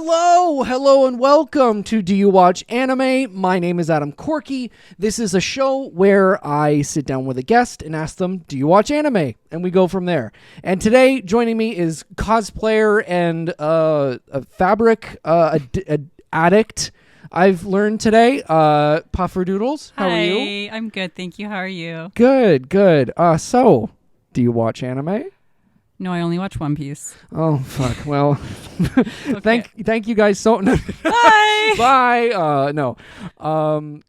Hello, and welcome to Do You Watch Anime? My name is Adam Corky. This is a show where I sit down with a guest and ask them, do you watch anime? And we go from there. And today, joining me is cosplayer and a fabric addict. I've learned today, Pufferdoodles. How are you? Hi, I'm good, thank you. How are you? Good. So, do you watch anime? No, I only watch One Piece. Oh, fuck. Well, Okay. thank you guys so much. Bye! Bye. No.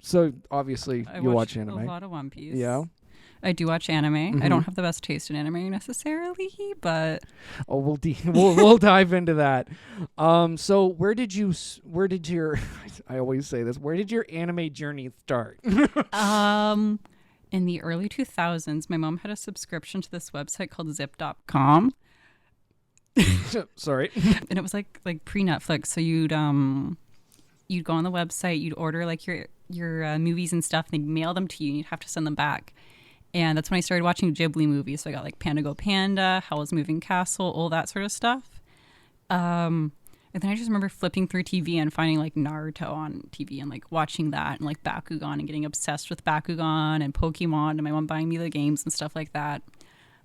So, obviously, you watch anime. A lot of One Piece. Yeah. I do watch anime. Mm-hmm. I don't have the best taste in anime necessarily, but... Oh, we'll dive into that. So, where did your... I always say this. Where did your anime journey start? In the early 2000s, my mom had a subscription to this website called zip.com. Sorry. And it was like pre-Netflix. So you'd go on the website, you'd order like your movies and stuff, and they'd mail them to you, and you'd have to send them back. And that's when I started watching Ghibli movies. So I got like Panda Go Panda, Howl's Moving Castle, all that sort of stuff. And then I just remember flipping through TV and finding like Naruto on TV and like watching that, and like Bakugan and getting obsessed with Bakugan and Pokemon, and my mom buying me the games and stuff like that.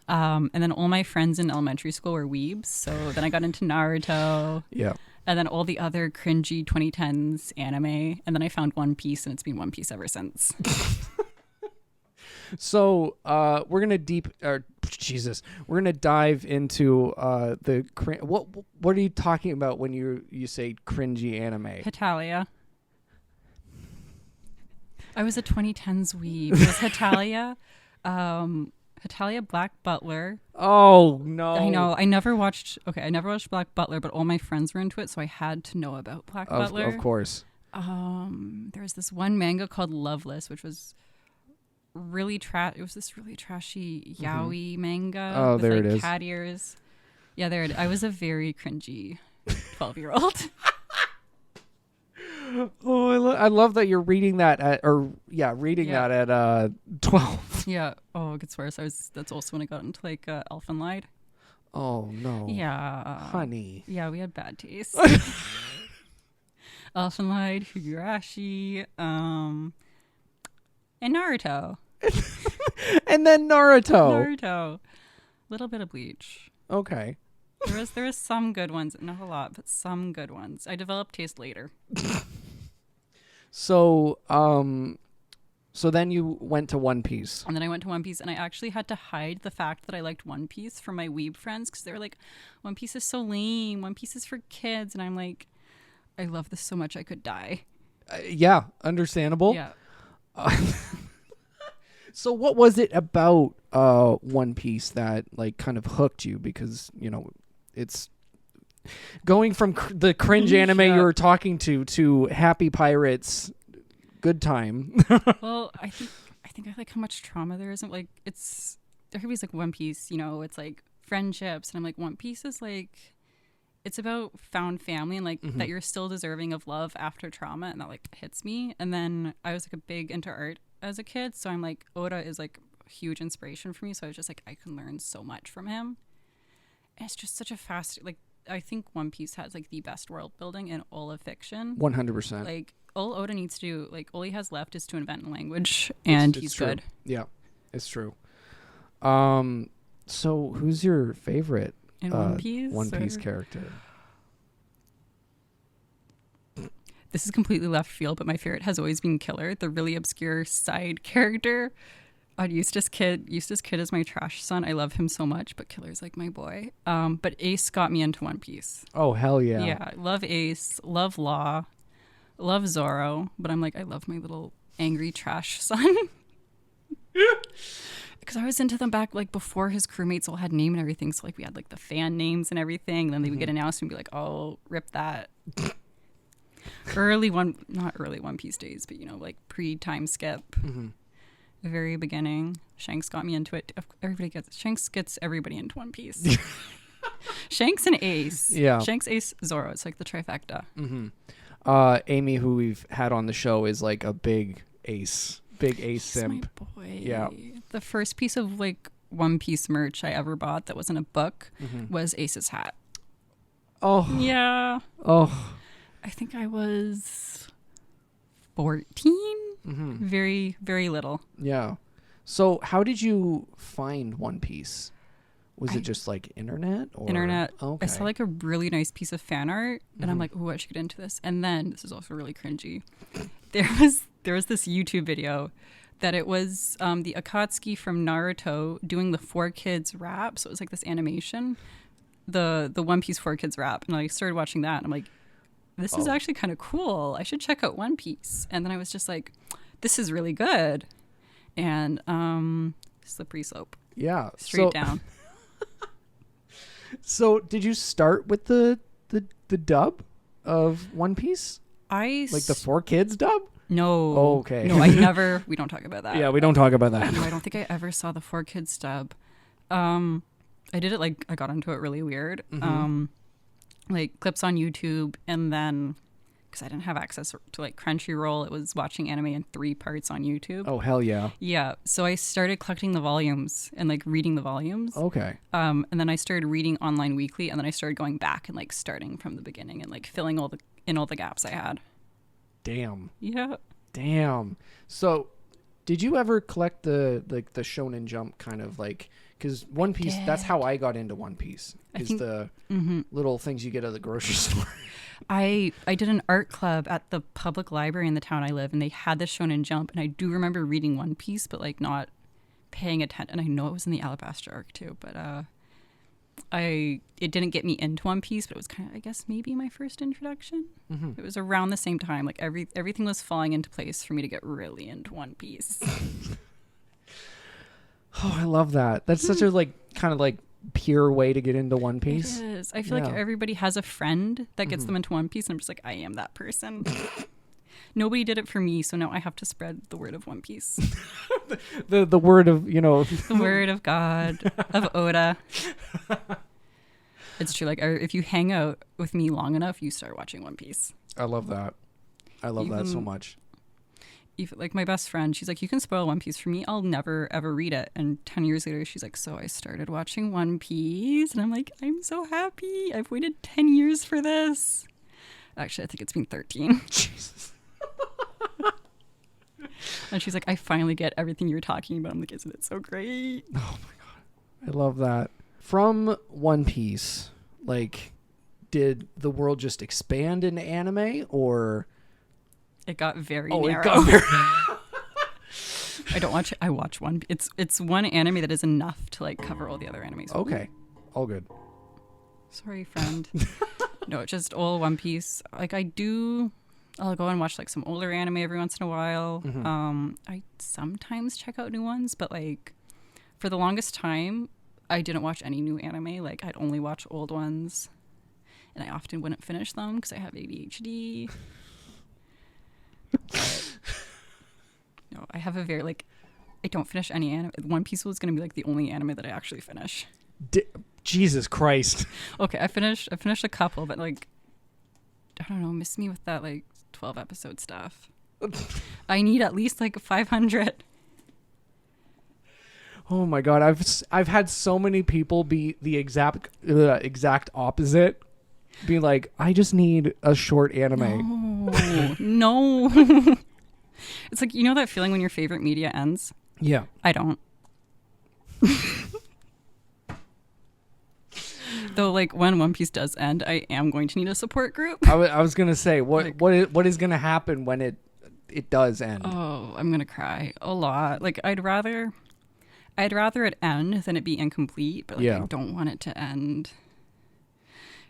And then all my friends in elementary school were weebs. So then I got into Naruto. Yeah. And then all the other cringy 2010s anime. And then I found One Piece, and it's been One Piece ever since. So, we're gonna we're gonna dive into what are you talking about when you say cringy anime? Hitalia. I was a 2010s weeb. It was Hitalia. Hitalia Black Butler. Oh no. I know. I never watched Black Butler, but all my friends were into it, so I had to know about Black Butler. Of course. There was this one manga called Loveless, which was really it was this really trashy yaoi manga. Oh, with, there like, it is. Cat ears. Yeah, there it is. I was a very cringy 12-year-old. Oh, I love that you're reading that that at 12. Yeah. Oh, it gets worse. That's also when I got into like Elfen Lied. Oh no. Yeah. Honey. Yeah, we had bad taste. Elfen Lied, Higurashi, and Naruto. And then Naruto. Naruto. Little bit of Bleach. Okay. There was some good ones, not a lot, but some good ones. I developed taste later. So then you went to One Piece. And then I went to One Piece, and I actually had to hide the fact that I liked One Piece from my weeb friends, because they were like, One Piece is so lame. One Piece is for kids. And I'm like, I love this so much I could die. Yeah, understandable. Yeah. So what was it about One Piece that like kind of hooked you? Because, you know, it's going from the cringe anime you were talking to happy pirates, good time. Well, I think I like how much trauma there isn't. Like, everybody's like One Piece, you know, it's like friendships, and I'm like, One Piece is like, it's about found family, and like that you're still deserving of love after trauma, and that like hits me. And then I was like a big into art as a kid, so I'm like, Oda is like a huge inspiration for me, so I was just like, I can learn so much from him. And it's just such a I think One Piece has like the best world building in all of fiction. 100%. Like, all Oda needs to do, like, all he has left is to invent a language, and he's true. good. Yeah, it's true. So who's your favorite In One Piece? One Piece character? This is completely left field, but my favorite has always been Killer, the really obscure side character. Eustace Kid is my trash son. I love him so much, but Killer's like my boy. But Ace got me into One Piece. Oh, hell yeah. Yeah, love Ace, love Law, love Zoro, but I'm like, I love my little angry trash son. Because I was into them back like before his crewmates all had name and everything. So like we had like the fan names and everything. And then they would get announced and be like, oh, rip that. Not early One Piece days, but you know, like pre-time skip. The very beginning, Shanks got me into it. Shanks gets everybody into One Piece. Shanks and Ace. Yeah. Shanks, Ace, Zoro. It's like the trifecta. Amy, who we've had on the show, is like a big Ace simp. My boy. Yeah. The first piece of like One Piece merch I ever bought that wasn't a book was Ace's hat. Oh. Yeah. Oh. I think I was 14. Mm-hmm. Very, very little. Yeah. So how did you find One Piece? Was it just like internet or Internet. Okay. I saw like a really nice piece of fan art, and I'm Mhm. like, oh, I should get into this. And then this is also really cringy. There was this YouTube video that it was the Akatsuki from Naruto doing the 4Kids rap. So it was like this animation, the One Piece 4Kids rap, and I started watching that. And I'm like, this is actually kind of cool. I should check out One Piece. And then I was just like, this is really good. And slippery slope, Yeah. straight down. So did you start with the dub of One Piece? Like the 4Kids dub? No. Oh, okay. No, I never. We don't talk about that. Yeah, we don't talk about that. No, I don't think I ever saw the 4Kids dub. I did it like I got into it really weird. Mhm. Like clips on YouTube, and then because I didn't have access to like Crunchyroll, it was watching anime in 3 parts on YouTube. Oh, hell yeah. Yeah, so I started collecting the volumes and like reading the volumes. Okay. And then I started reading online weekly, and then I started going back and like starting from the beginning and like filling all the gaps I had. Damn. Yeah. Damn. So did you ever collect the Shonen Jump kind of like, because One Piece, that's how I got into One Piece, is the little things you get at the grocery store. I did an art club at the public library in the town I live, and they had the Shonen Jump, and I do remember reading One Piece, but like not paying attention. And I know it was in the Alabaster arc too, but it didn't get me into One Piece, but it was kind of, I guess, maybe my first introduction. Mm-hmm. It was around the same time, like everything was falling into place for me to get really into One Piece. Oh, I love that. That's such a like kind of like pure way to get into One Piece. It is. I feel like everybody has a friend that gets them into One Piece, and I'm just like, I am that person. Nobody did it for me, so now I have to spread the word of One Piece. the word of, The word of God, of Oda. It's true. Like, if you hang out with me long enough, you start watching One Piece. I love that. I love that so much. Even, like, my best friend, she's like, you can spoil One Piece for me. I'll never, ever read it. And 10 years later, she's like, so I started watching One Piece. And I'm like, I'm so happy. I've waited 10 years for this. Actually, I think it's been 13. Jesus. And she's like, I finally get everything you're talking about. I'm like, isn't it so great? Oh my God. I love that. From One Piece, like, did the world just expand into anime, or... It got very Oh, narrow. it got very... I don't watch it. I watch one. It's one anime that is enough to like cover all the other animes. Okay. All good. Sorry, friend. No, it's just all One Piece. Like I'll go and watch like some older anime every once in a while. Mm-hmm. I sometimes check out new ones, but like for the longest time, I didn't watch any new anime. Like I'd only watch old ones, and I often wouldn't finish them because I have ADHD. But, no, I have a very like I don't finish any anime. One Piece was going to be like the only anime that I actually finish. Jesus Christ. Okay, I finished a couple, but like I don't know, miss me with that like 12 episode stuff. I need at least like 500. Oh my God, I've had so many people be the exact opposite. Be like, I just need a short anime. No. It's like, you know that feeling when your favorite media ends? Yeah. I don't. Though, like, when One Piece does end, I am going to need a support group. I was gonna say what is gonna happen when it does end? Oh, I'm gonna cry a lot. Like, I'd rather it end than it be incomplete, but like, Yeah. I don't want it to end.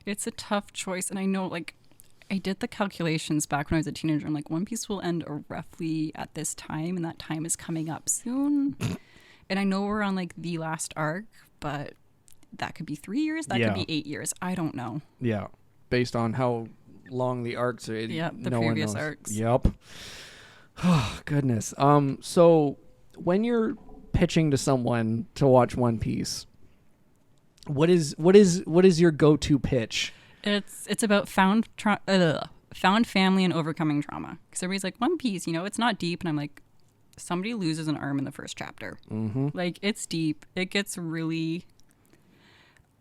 It's a tough choice, and I know, like, I did the calculations back when I was a teenager. I'm like, One Piece will end roughly at this time, and that time is coming up soon. And I know we're on like the last arc, but that could be 3 years. That could be 8 years. I don't know. Yeah, based on how long the arcs are. Yeah, the no previous one knows. arcs. Yep. Oh goodness. So when you're pitching to someone to watch One Piece, what is your go-to pitch? It's about found family and overcoming trauma. Because everybody's like, One Piece, it's not deep. And I'm like, somebody loses an arm in the first chapter. Mm-hmm. Like, it's deep. It gets really...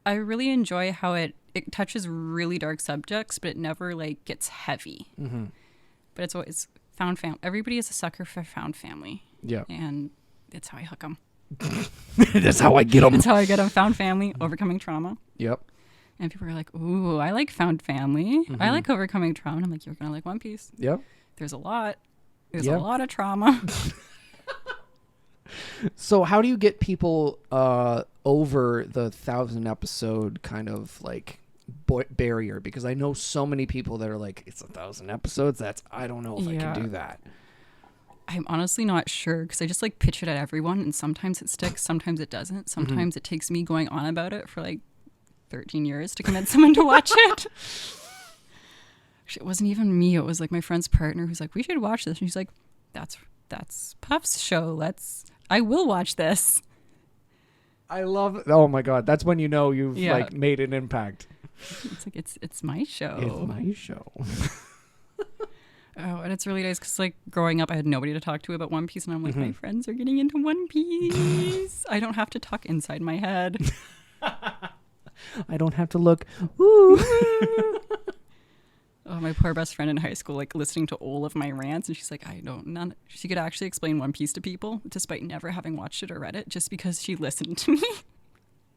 I really enjoy how it touches really dark subjects, but it never like gets heavy. Mm-hmm. But it's always found family. Everybody is a sucker for found family. Yeah. And it's how I hook them. That's how I get them. That's how I get them. Found family, overcoming trauma. Yep. And people are like, ooh, I like found family. I like overcoming trauma. And I'm like, you're going to like One Piece. Yep. There's a lot. There's Yep. a lot of trauma. So how do you get people over the 1,000 episode kind of like barrier? Because I know so many people that are like, it's 1,000 episodes. I don't know if I can do that. I'm honestly not sure because I just like pitch it at everyone and sometimes it sticks, sometimes it doesn't. Sometimes it takes me going on about it for like 13 years to convince someone to watch it. Actually, it wasn't even me. It was like my friend's partner who's like, we should watch this. And she's like, that's Puff's show. I will watch this. I love it. Oh my God. That's when you know you've like made an impact. It's like, it's my show. It's my show. Oh, and it's really nice because like growing up, I had nobody to talk to about One Piece. And I'm like, my friends are getting into One Piece. I don't have to talk inside my head. I don't have to look. Ooh. Oh, my poor best friend in high school, like listening to all of my rants, and she's like, she could actually explain One Piece to people, despite never having watched it or read it, just because she listened to me.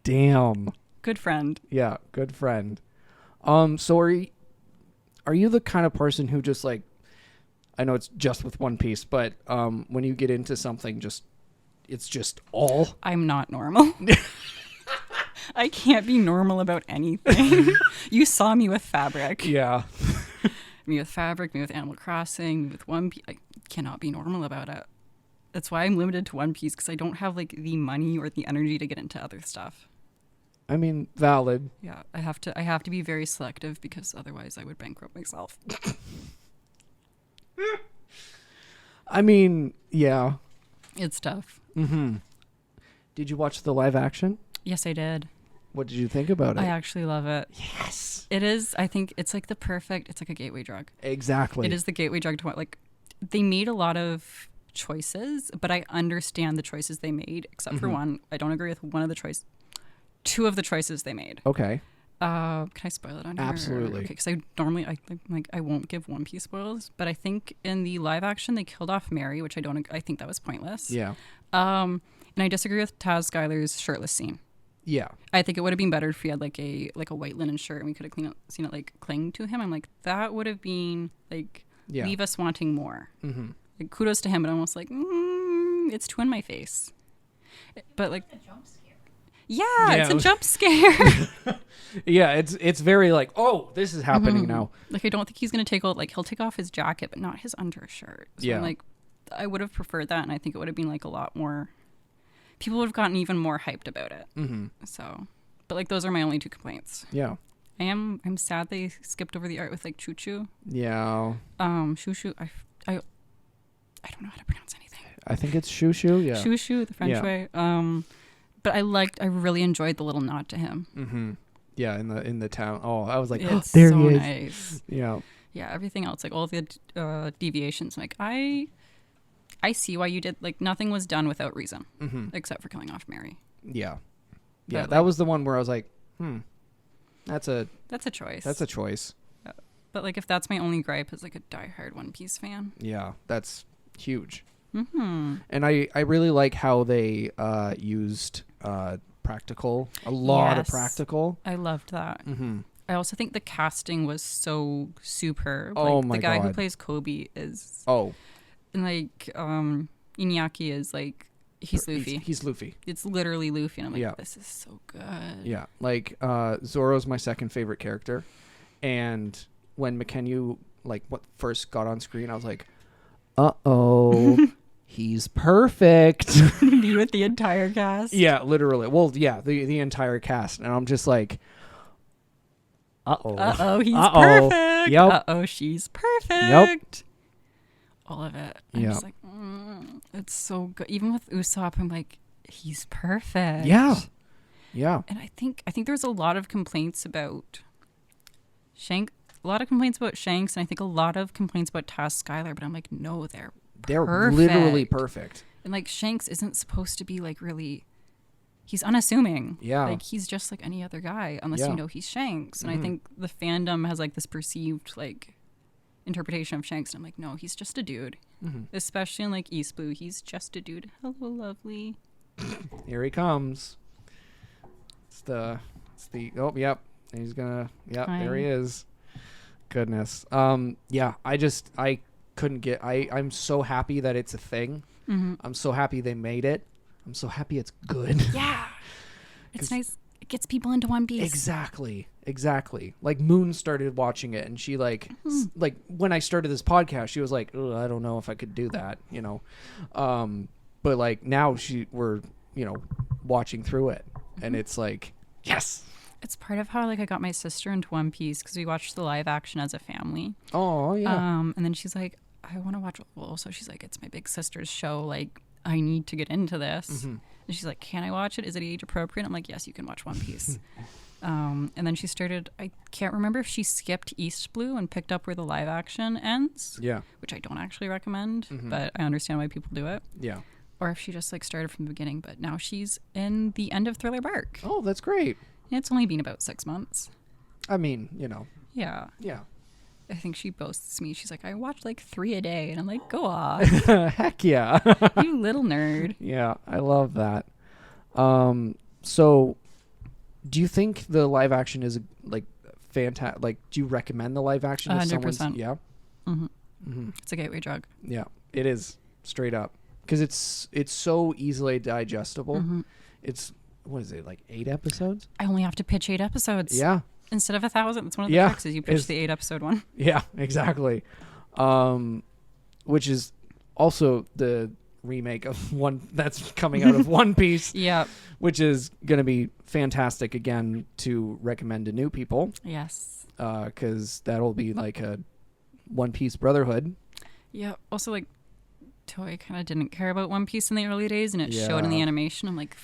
Damn. Good friend. Yeah, good friend. So are you the kind of person who just like, I know it's just with One Piece, but when you get into something, it's just all? I'm not normal. I can't be normal about anything. You saw me with fabric. Yeah. Me with fabric, me with Animal Crossing, me with One Piece. I cannot be normal about it. That's why I'm limited to One Piece, because I don't have like the money or the energy to get into other stuff. I mean, valid. Yeah, I have to be very selective because otherwise I would bankrupt myself. I mean, yeah. It's tough. Mm-hmm. Did you watch the live action? Yes, I did. What did you think about it? I actually love it. Yes. It is, I think it's like it's like a gateway drug. Exactly. It is the gateway drug to what, like, they made a lot of choices, but I understand the choices they made, except for one. I don't agree with two of the choices they made. Okay. Can I spoil it on here? Absolutely. Okay, because I won't give One Piece spoilers, but I think in the live action they killed off Mary, which I think that was pointless. Yeah. And I disagree with Taz Skylar's shirtless scene. Yeah. I think it would have been better if he had like a white linen shirt and we could have seen it like cling to him. I'm like, that would have been like leave us wanting more. Mm-hmm. Like, kudos to him, but almost like it's too in my face. But like, a jump scare. Yeah, it's a jump scare. Yeah, it's very like, oh, this is happening now. Like, I don't think he's gonna he'll take off his jacket, but not his undershirt. So I'm like, I would have preferred that, and I think it would have been like a lot more. People would have gotten even more hyped about it. Mm-hmm. So, but like, those are my only two complaints. Yeah. I'm sad they skipped over the art with like Choo Choo. Yeah. Shoo Shoo. I don't know how to pronounce anything. I think it's Shoo Shoo. Yeah. Shoo Shoo, the French way. But I really enjoyed the little nod to him. Mm-hmm. Yeah, in the town. Oh, I was like, it's there so he is. Nice. Yeah. Yeah, everything else, like all the deviations, like I see why you did, like, nothing was done without reason, except for killing off Mary. Yeah. Yeah, But, that was the one where I was like, that's a choice. That's a choice. But, like, if that's my only gripe as, like, a diehard One Piece fan. Yeah, that's huge. Mm-hmm. And I really like how they used practical, a lot of practical. I loved that. Mm-hmm. I also think the casting was so superb. Oh, like, my the guy God. who plays Kobe is... Oh. And, like, Iñaki is, like, he's Luffy. He's Luffy. It's literally Luffy. And I'm like, this is so good. Yeah. Like, Zoro's my second favorite character. And when McKenyu, like, first got on screen, I was like, uh-oh, he's perfect. You with the entire cast? Yeah, literally. Well, yeah, the entire cast. And I'm just like, uh-oh. Uh-oh, he's perfect. Yep. Uh-oh, she's perfect. Yep. All of it. I'm just like, it's so good. Even with Usopp, I'm like, he's perfect. Yeah. Yeah. And I think there's a lot of complaints about Shanks, and I think a lot of complaints about Taz Skylar, but I'm like, no, they're literally perfect. And like, Shanks isn't supposed to be like really he's unassuming. Yeah. Like, he's just like any other guy, unless Yeah. you know he's Shanks. And I think the fandom has like this perceived like interpretation of Shanks. And I'm like, no, he's just a dude. Especially in like East Blue, he's just a dude. Hello, lovely. Here he comes. Oh, yep. He's gonna, Hi. there he is. Goodness. Yeah, I couldn't get, I'm so happy that it's a thing. I'm so happy they made it. I'm so happy it's good. Yeah. It's nice. It gets people into One Piece. Exactly. Like Moon started watching it, and she like when I started this podcast, she was like, "Ugh, I don't know if I could do that," you know. But like now we're watching through it, and it's like, yes. It's part of how like I got my sister into One Piece because we watched the live action as a family. Oh yeah. And then she's like, I want to watch. Well, so she's like, it's my big sister's show. Like, I need to get into this. And she's like, can I watch it? Is it age appropriate? I'm like, yes, you can watch One Piece. And then she started, I can't remember if she skipped East Blue and picked up where the live action ends. Yeah. Which I don't actually recommend, but I understand why people do it. Yeah. Or if she just like started from the beginning, but now she's in the end of Thriller Bark. Oh, that's great. It's only been about 6 months. I mean, Yeah. Yeah. I think she boasts me. She's like, I watch like 3 a day. And I'm like, go off. Heck yeah. You little nerd. Yeah, I love that. So do you think the live action is like fantastic? Like, do you recommend the live action? 100%. Yeah. It's a gateway drug. Yeah, it is straight up because it's so easily digestible. It's, what is it, like 8 episodes? I only have to pitch 8 episodes. Yeah. Instead of 1,000. That's one of the Yeah, tricks is you pitch the 8 episode one. Yeah, exactly. Which is also the remake of one that's coming out of One Piece. Yeah. Which is going to be fantastic again to recommend to new people. Yes. Because that'll be like a One Piece Brotherhood. Yeah. Also, like, Toei kind of didn't care about One Piece in the early days, and it showed in the animation. I'm like,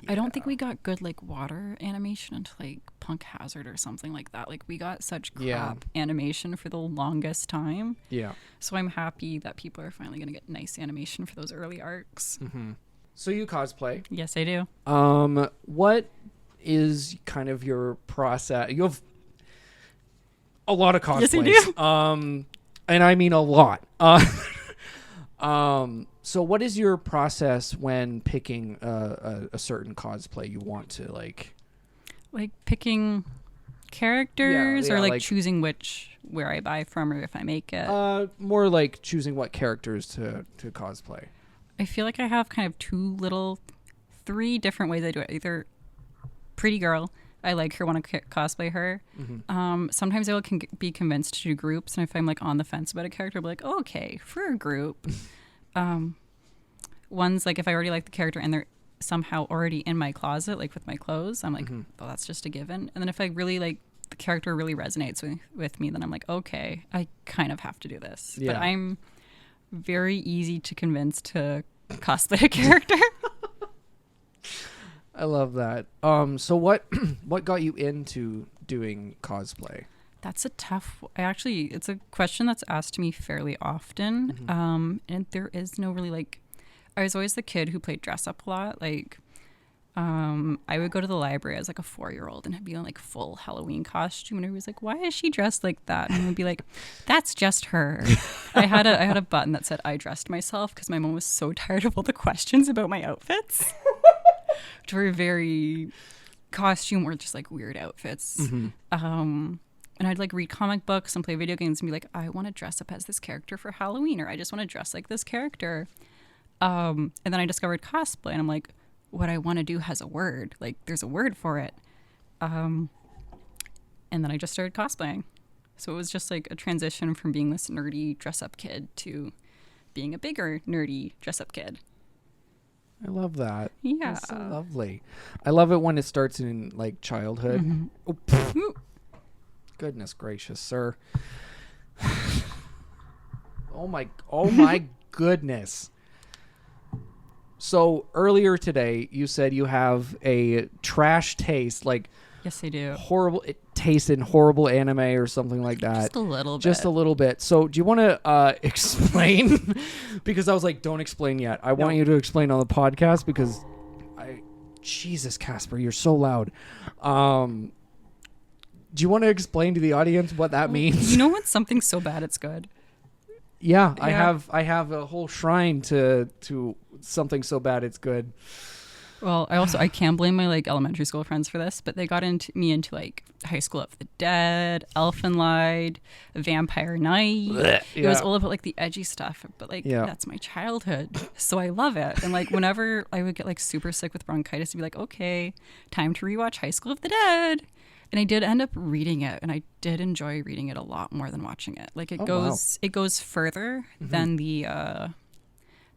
I don't think we got good like water animation until like Punk Hazard or something like that. Like, we got such crap animation for the longest time. Yeah. So I'm happy that people are finally going to get nice animation for those early arcs. So you cosplay. Yes, I do. What is kind of your process? You have a lot of cosplays. Yes, I do. And I mean a lot. So what is your process when picking a certain cosplay you want to like picking characters Yeah, or like choosing where I buy from or if I make it. more like choosing what characters to cosplay. I feel like I have kind of 3 different ways I do it. Either pretty girl, I like her, want to cosplay her. Sometimes I will be convinced to do groups, and if I'm like on the fence about a character, I'll be like, oh, okay, for a group. Ones like if I already like the character and they're somehow already in my closet, like with my clothes, I'm like, well, that's just a given. And then if I really like the character really resonates with me, then I'm like, okay, I kind of have to do this. Yeah. But I'm very easy to convince to cosplay a character. I love that. So what got you into doing cosplay? That's a tough. It's a question that's asked to me fairly often. And there is no really like. I was always the kid who played dress up a lot. Like, I would go to the library as like a 4-year-old and I'd be in like full Halloween costume, and I was like, "Why is she dressed like that?" And I would be like, "That's just her." I had a button that said I dressed myself because my mom was so tired of all the questions about my outfits, which were very costume or just like weird outfits. And I'd like read comic books and play video games and be like, I want to dress up as this character for Halloween, or I just want to dress like this character. And then I discovered cosplay, and I'm like, what I want to do has a word. Like, there's a word for it. And then I just started cosplaying. So it was just like a transition from being this nerdy dress-up kid to being a bigger nerdy dress-up kid. I love that. Yeah. That's so lovely. I love it when it starts in like childhood. Goodness gracious, sir. Oh my goodness. So earlier today, you said you have a trash taste, like Yes, I do. horrible taste in horrible anime or something like that. Just a little bit. Just a little bit. So do you want to explain? Because I was like, don't explain yet. I want you to explain on the podcast because Jesus, Casper, you're so loud. Do you want to explain to the audience what that means? You know when something's so bad it's good? Yeah, Yeah. I have a whole shrine to something so bad it's good. Well, I can't blame my like elementary school friends for this, but they got me into like High School of the Dead, Elfenlied, Vampire Night. Blech. It was Yeah. all about like the edgy stuff, but like Yeah. that's my childhood, so I love it. And like whenever I would get like super sick with bronchitis, I'd be like, okay, time to rewatch High School of the Dead. And I did end up reading it, and I did enjoy reading it a lot more than watching it. Like Oh, wow. it goes further than the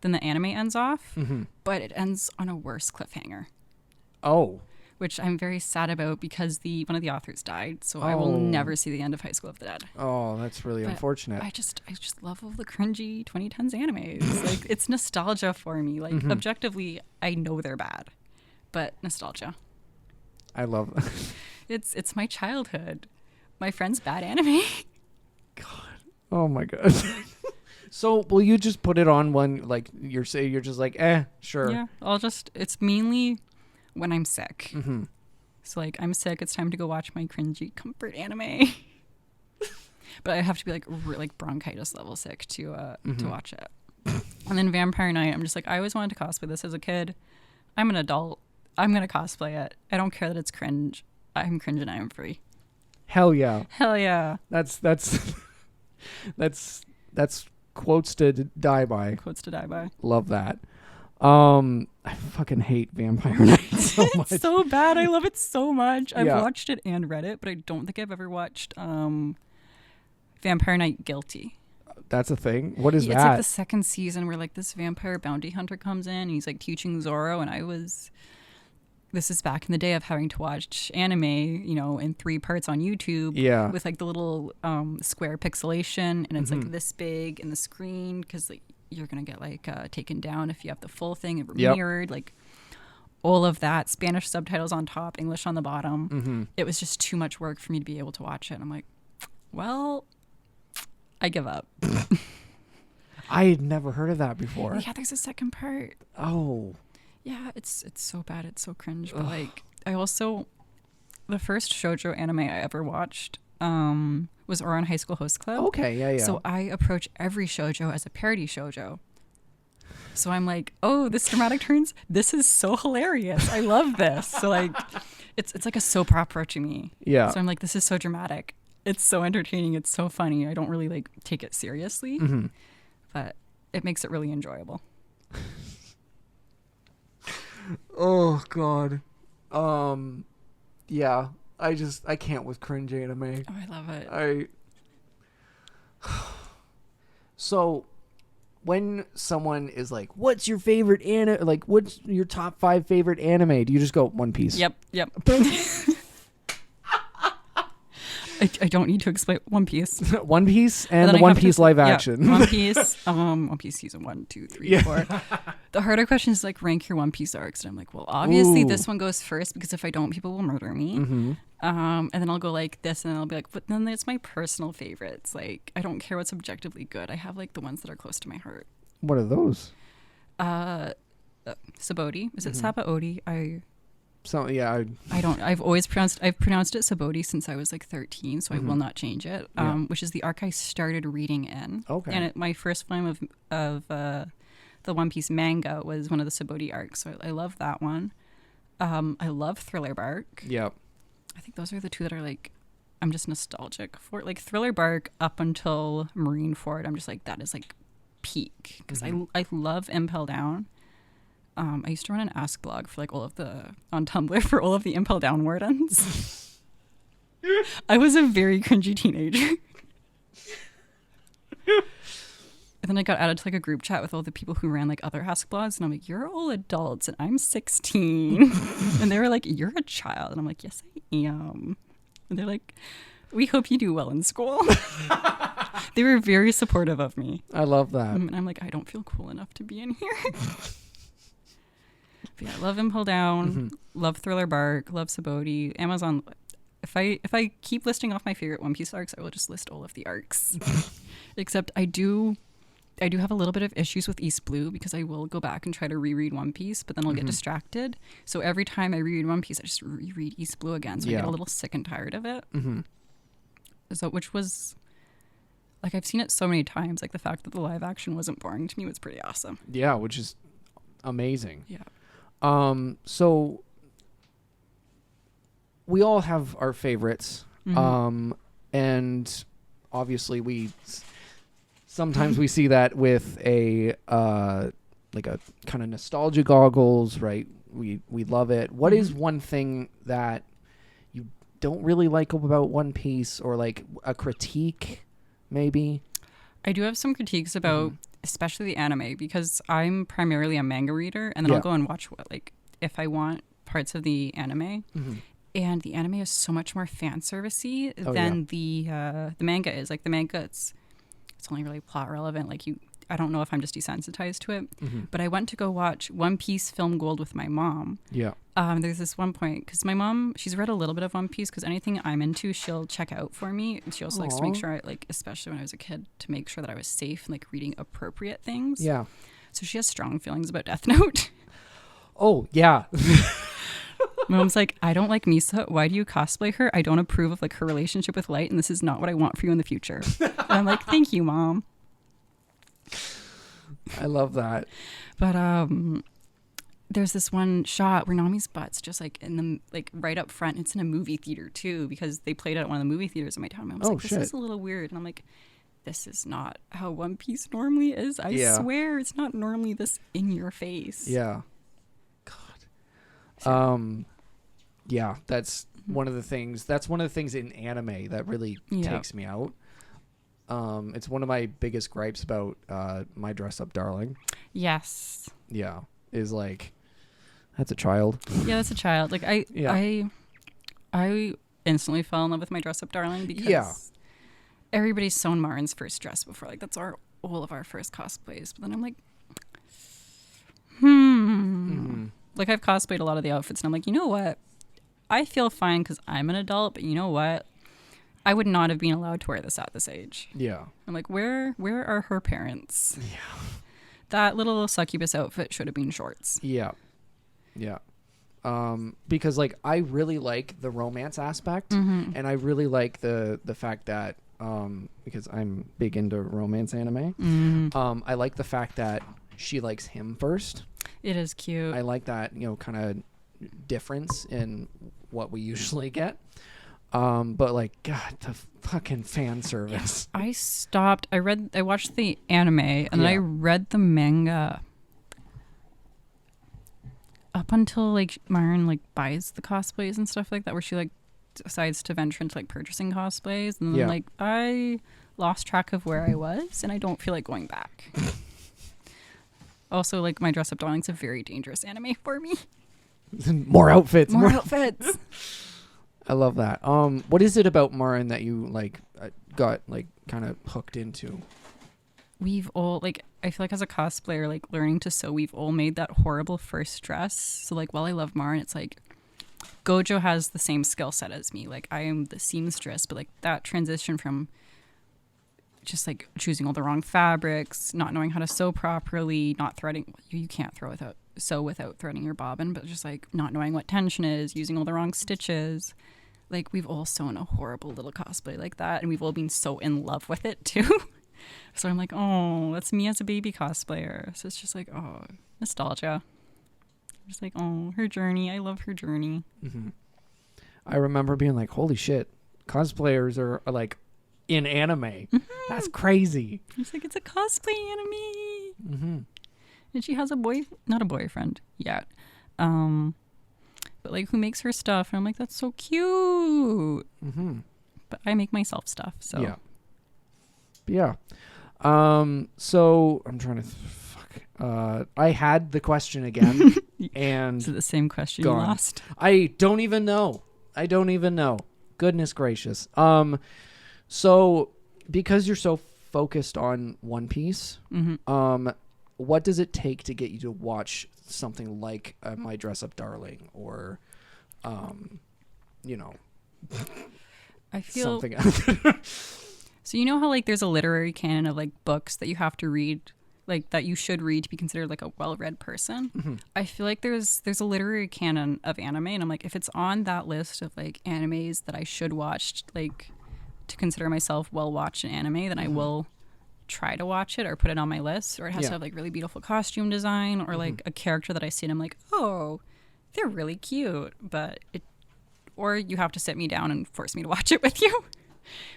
anime ends off, but it ends on a worse cliffhanger, Oh. which I'm very sad about because one of the authors died, so I will Oh. never see the end of High School of the Dead. Oh, that's really But unfortunate. I just love all the cringy 2010s animes. Like it's nostalgia for me. Like objectively, I know they're bad, but nostalgia. I love It's my childhood. My friend's bad anime. Oh my god. So will you just put it on when like you're just like, sure. Yeah, it's mainly when I'm sick. Mm-hmm. So like I'm sick, it's time to go watch my cringy comfort anime. But I have to be like bronchitis level sick to watch it. And then Vampire Night, I'm just like, I always wanted to cosplay this as a kid. I'm an adult. I'm gonna cosplay it. I don't care that it's cringe. I'm cringe and I am free. Hell yeah. Hell yeah. That's quotes to die by. Quotes to die by. Love that. I fucking hate Vampire Night so much. It's so bad. I love it so much. I've Yeah. watched it and read it, but I don't think I've ever watched Vampire Night Guilty. That's a thing. What is It's that? like the second season where like this vampire bounty hunter comes in and he's like teaching Zorro, and this is back in the day of having to watch anime, in 3 parts on YouTube. Yeah. With like the little square pixelation, and it's like this big in the screen because like you're gonna get like taken down if you have the full thing and Yep. mirrored, like all of that. Spanish subtitles on top, English on the bottom. Mm-hmm. It was just too much work for me to be able to watch it. And I'm like, well, I give up. I had never heard of that before. Yeah, there's a second part. Oh. Yeah, it's so bad, it's so cringe. But like, the first shoujo anime I ever watched was Ouran High School Host Club. Okay, yeah. So I approach every shoujo as a parody shoujo. So I'm like, oh, this dramatic turns, this is so hilarious. I love this. So like, it's like a soap opera to me. Yeah. So I'm like, this is so dramatic. It's so entertaining. It's so funny. I don't really like take it seriously, but it makes it really enjoyable. Oh god. Yeah. I can't with cringe anime. Oh, I love it. So when someone is like, "What's your favorite anime? Like, what's your top 5 favorite anime?" Do you just go One Piece? Yep. I don't need to explain One Piece. One Piece and then the I One have to Piece say- live yeah, action. One Piece season 1, 2, 3, Yeah. 4. The harder question is like rank your One Piece arcs, and I'm like, well, obviously Ooh. this one goes first because if I don't, people will murder me. Mm-hmm. And then I'll go like this, and then I'll be like, but then it's my personal favorites. Like I don't care what's objectively good. I have like the ones that are close to my heart. What are those? Saboti. Is it Mm-hmm. Sabaody? So yeah. I've pronounced it Saboti since I was like 13, so I will not change it. Yeah. Which is the arc I started reading in. Okay. And my first volume of the One Piece manga was one of the Saboti arcs, so I love that one. I love Thriller Bark. Yep. I think those are the two that are like I'm just nostalgic for. Like Thriller Bark up until Marineford, I'm just like that is like peak because I love Impel Down. I used to run an Ask blog for like on Tumblr for all of the Impel Down wordings. I was a very cringy teenager. And then I got added to like a group chat with all the people who ran like other Ask blogs, and I'm like, you're all adults and I'm 16. And they were like, you're a child. And I'm like, yes, I am. And they're like, we hope you do well in school. They were very supportive of me. I love that. And I'm like, I don't feel cool enough to be in here. But yeah, I love Impel Down, love Thriller Bark, love Saboti, Amazon. If I keep listing off my favorite One Piece arcs, I will just list all of the arcs. Except I do I do have a little bit of issues with East Blue because I will go back and try to reread One Piece, but then I'll get distracted. So every time I reread One Piece, I just reread East Blue again. So I get a little sick and tired of it. So, which was, like, I've seen it so many times. Like, the fact that the live action wasn't boring to me was pretty awesome. Yeah, which is amazing. Yeah. So we all have our favorites. And obviously sometimes we see that with a like a kind of nostalgia goggles, right? We love it. What is one thing that you don't really like about One Piece, or like a critique maybe? I do have some critiques about especially the anime, because I'm primarily a manga reader, and then I'll go and watch if I want parts of the anime. And the anime is so much more fan servicey than the manga is. Like, the manga, it's only really plot relevant. Like, I don't know if I'm just desensitized to it, but I went to go watch One Piece Film Gold with my mom. Yeah. There's this one point, because my mom, she's read a little bit of One Piece, because anything I'm into, she'll check out for me. And she also likes to make sure, especially when I was a kid, to make sure that I was safe and like reading appropriate things. Yeah. So she has strong feelings about Death Note. Oh, yeah. My mom's like, I don't like Misa. Why do you cosplay her? I don't approve of like her relationship with Light, and this is not what I want for you in the future. And I'm like, thank you, Mom. I love that. But there's this one shot where Nami's butt's just like in the right up front. It's in a movie theater too, because they played it at one of the movie theaters in my town. My mom's like, this is a little weird, and I'm like, this is not how One Piece normally is. I swear it's not normally this in your face. Yeah. God. Yeah, that's one of the things. That's one of the things in anime that really takes me out. It's one of my biggest gripes about My Dress Up Darling. Yes. Yeah, is like, that's a child. Yeah, that's a child. Like I instantly fell in love with My Dress Up Darling because everybody's sewn Marin's first dress before. Like, that's all of our first cosplays. But then I'm like, Like, I've cosplayed a lot of the outfits, and I'm like, you know what? I feel fine because I'm an adult, but you know what? I would not have been allowed to wear this at this age. Yeah. I'm like, where are her parents? Yeah. That little succubus outfit should have been shorts. Yeah. Yeah. Because like, I really like the romance aspect, and I really like the fact that because I'm big into romance anime. I like the fact that she likes him first. It is cute. I like that, kind of difference in what we usually get. But like, God, the fucking fan service. I stopped. I watched the anime, and then I read the manga up until like Myron like buys the cosplays and stuff like that, where she like decides to venture into like purchasing cosplays, and then like I lost track of where I was, and I don't feel like going back. Also, like, My Dress Up Darling's a very dangerous anime for me. More outfits. More outfits. I love that. What is it about Marin that you like got like kind of hooked into? We've all like, I feel like as a cosplayer, like learning to sew, we've all made that horrible first dress. So like, while I love Marin, it's like Gojo has the same skill set as me. Like, I am the seamstress, but like that transition from just like choosing all the wrong fabrics, not knowing how to sew properly, not threading. You can't sew without threading your bobbin, but just like not knowing what tension is, using all the wrong stitches. Like, we've all sewn a horrible little cosplay like that, and we've all been so in love with it too. So I'm like, oh, that's me as a baby cosplayer. So it's just like, oh, nostalgia. Just like, oh, her journey. I love her journey. I remember being like, holy shit, cosplayers are like in anime. That's crazy. It's like, it's a cosplay anime. And she has not a boyfriend yet, but like, who makes her stuff, and I'm like, that's so cute. But I make myself stuff, so so I'm trying to I had the question again. And is it the same question gone. You lost? I don't even know. Goodness gracious. So because you're so focused on One Piece, what does it take to get you to watch something like My Dress Up Darling, or I feel something else? So you know how like there's a literary canon of like books that you have to read, like that you should read to be considered like a well-read person. Mm-hmm. I feel like there's a literary canon of anime, and I'm like, if it's on that list of like animes that I should watch, like to consider myself well-watched in anime, then I will try to watch it or put it on my list. Or it has to have like really beautiful costume design or like a character that I see and I'm like, oh, they're really cute. But it, or you have to sit me down and force me to watch it with you,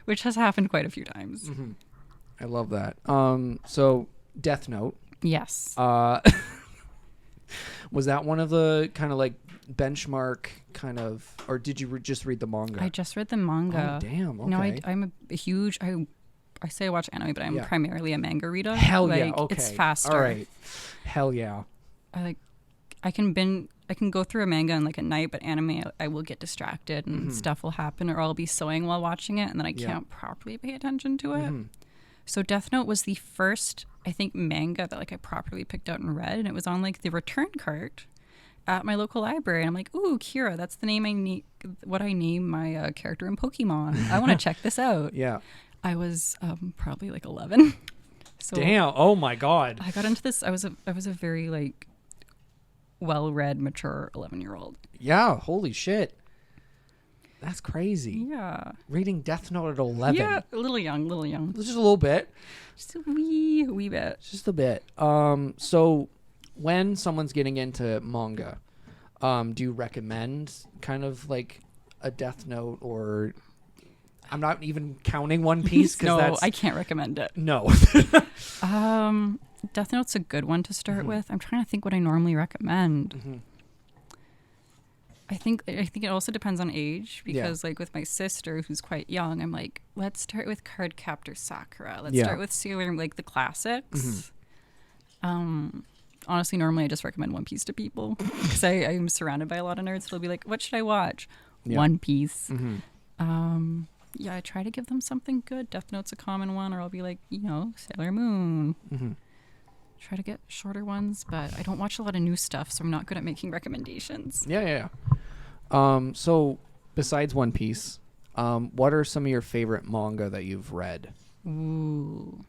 which has happened quite a few times. I love that. So Death Note. Yes. Was that one of the kind of like benchmark kind of, or did you just read the manga? I just read the manga. Oh, damn. Okay. No, I'm a huge. I say I watch anime, but I'm primarily a manga reader. Hell like, yeah. Okay. It's faster. All right. Hell yeah. I can go through a manga in like a night, but anime I will get distracted and stuff will happen, or I'll be sewing while watching it, and then I can't properly pay attention to it. So Death Note was the first, I think, manga that like I properly picked out and read, and it was on like the return cart at my local library, and I'm like, ooh, Kira, that's the name I need. What I name my character in Pokemon. I want to check this out. Yeah. I was probably like 11. So damn. Oh my God. I got into this. I was a very like well-read, mature 11-year-old. Yeah. Holy shit. That's crazy. Yeah. Reading Death Note at 11. Yeah, a little young. Just a little bit. Just a wee bit. Just a bit. So when someone's getting into manga, do you recommend kind of like a Death Note, or I'm not even counting One Piece? No, I can't recommend it. No. Death Note's a good one to start with. I'm trying to think what I normally recommend. I think it also depends on age, because like with my sister who's quite young, I'm like, let's start with Cardcaptor Sakura. Let's start with Sailor Moon, like the classics. Honestly, normally I just recommend One Piece to people because I'm surrounded by a lot of nerds. So they'll be like, what should I watch? One Piece. Yeah, I try to give them something good. Death Note's a common one, or I'll be like, Sailor Moon. Try to get shorter ones, but I don't watch a lot of new stuff, so I'm not good at making recommendations. Yeah. So besides One Piece, what are some of your favorite manga that you've read? Ooh.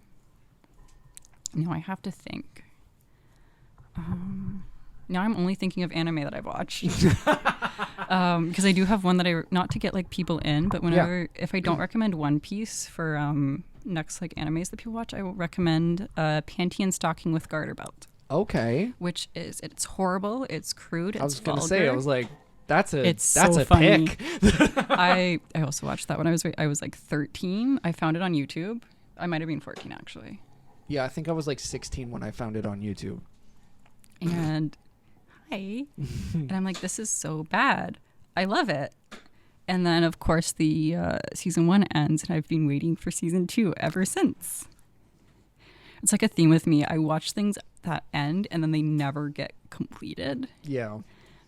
Now I have to think. Now I'm only thinking of anime that I've watched. Because I do have one that not to get like people in, but if I don't recommend One Piece for next like animes that people watch, I will recommend Panty Stocking with Garter Belt. Okay. Which it's horrible, it's crude, it's vulgar. I was gonna say, I was like, that's a funny. pick. I also watched that when I was like 13. I found it on YouTube. I might have been 14 actually. Yeah, I think I was like 16 when I found it on YouTube. And and I'm like, this is so bad. I love it. And then of course the season 1 ends, and I've been waiting for season 2 ever since. It's like a theme with me. I watch things that end and then they never get completed. Yeah.